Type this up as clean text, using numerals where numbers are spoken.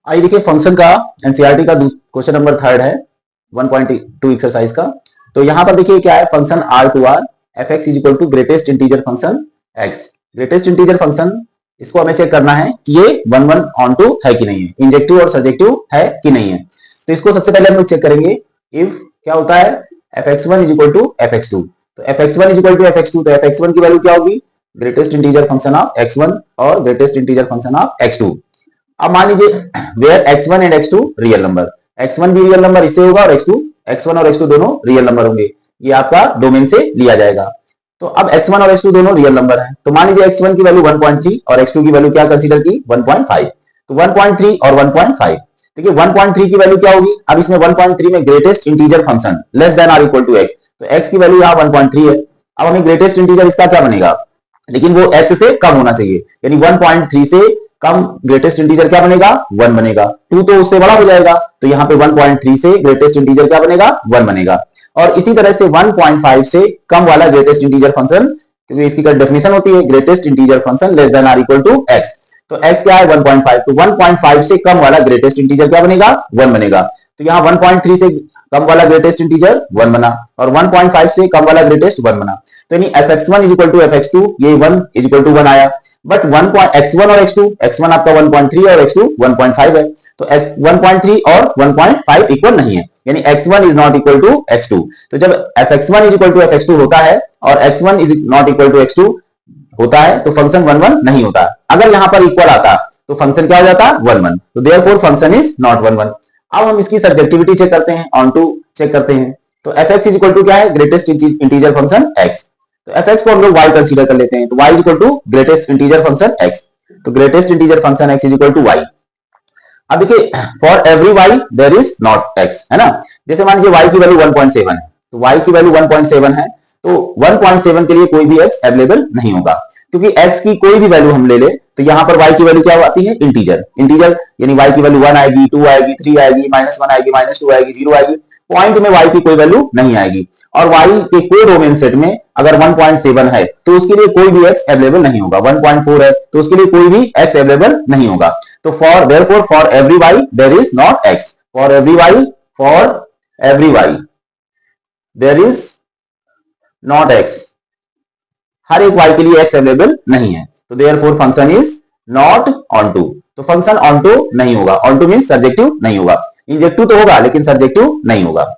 आइए देखिए फंक्शन का एनसीईआरटी का क्वेश्चन नंबर 3 है 1.2 एक्सरसाइज का। तो यहां पर देखिए क्या है, function R to R f x is equal to greatest integer function x. Greatest integer function इसको हमें चेक करना है कि ये 1 1 ऑन टू है कि नहीं है, इंजेक्टिव और सर्जेक्टिव है कि नहीं है। तो इसको सबसे पहले हम लोग चेक करेंगे इफ क्या होता है F X one is equal to F X two. तो F X one is equal to F X two, तो एफ एक्स वन की वैल्यू क्या होगी, greatest integer function of X one और greatest integer function of X two. अब मान लीजिए where x1 and x2 real number, x1 भी real number इससे होगा और x1 और x2 दोनों रियल नंबर होंगे, ये आपका डोमेन से लिया जाएगा। तो अब x1 और x2 दोनों रियल नंबर हैं, तो मान लीजिए x1 की वैल्यू 1.3 और x2 की वैल्यू क्या कंसीडर की 1.5। तो 1.3 और 1.5, देखिए 1.3 की वैल्यू क्या होगी, अब इसमें 1.3 में greatest integer function less than or equal to x, तो x की वैल्यू यहाँ 1.3 है। अब हमें ग्रेटेस्ट इंटीजर इसका क्या बनेगा, लेकिन वो x से कम होना चाहिए, यानी 1.3 से कम ग्रेटेस्ट इंटीजर क्या बनेगा 1 बनेगा, 2 तो उससे बड़ा हो जाएगा, तो यहाँ पे 1.3 से ग्रेटेस्ट इंटीजर क्या बनेगा 1 बनेगा। और इसी तरह से 1.5 से कम वाला ग्रेटेस्ट इंटीजर फंक्शन, क्योंकि इसकी डेफिनेशन होती है greatest integer function less than or equal to x, तो x क्या है 1.5, तो 1.5 से कम वाला ग्रेटेस्ट इंटीजर क्या बनेगा 1 बनेगा। तो यहाँ 1.3 से कम वाला ग्रेटेस्ट इंटीजर 1 बना और 1.5 से कम वाला ग्रेटेस्ट 1 बना, तो यानी fx1 is equal to fx2, ये 1 इज इक्वल टू 1 आया। बट x1 और x1 आपका 1.3 और x2 1.5 है, तो x 1.3 और 1.5 इक्वल नहीं है, यानी x1 is not equal to x2। तो जब fx1 is equal to fx2 होता है और x1 is not equal to x2 होता है, तो फंक्शन 1 1 नहीं होता। अगर यहां पर इक्वल आता तो फंक्शन क्या हो जाता 1 1, तो देयरफॉर फंक्शन इज नॉट 1 1। अब हम इसकी सब्जेक्टिविटी चेक करते हैं, ऑन टू चेक करते हैं। तो fx इज इक्वल टू क्या है, ग्रेटेस्ट इंटीजर फंक्शन x, तो fx को हम लोग y कंसीडर कर लेते हैं, तो y is equal to greatest integer function x, तो greatest integer function x is equal to y। अब देखिए for every y there is not x, है ना। जैसे मान लीजिए y की वैल्यू 1.7 है, तो y की वैल्यू 1.7 है, तो 1.7 के लिए कोई भी x अवेलेबल नहीं होगा, क्योंकि x की कोई भी वैल्यू हम ले ले तो यहां पर y की वैल्यू क्या आती है इंटीजर, इंटीजर यानी y की वैल्यू 1 आएगी, 2 आएगी, 3 आएगी, -1 आएगी, -2 आएगी, 0 आएगी, पॉइंट में y की कोई वैल्यू नहीं आएगी। और y के कोडोमेन सेट में अगर 1.7 है तो उसके लिए कोई भी x अवेलेबल नहीं होगा, 1.4 है तो उसके लिए कोई भी x अवेलेबल नहीं होगा। तो for therefore for every y there is not x, for every y there is not x, हर एक y के लिए x अवेलेबल नहीं है, तो therefore function is not onto. तो फंक्शन ऑन टू नहीं होगा, ऑन टू मींस सर्जेक्टिव नहीं होगा, इंजेक्टिव तो होगा लेकिन सर्जेक्टिव नहीं होगा।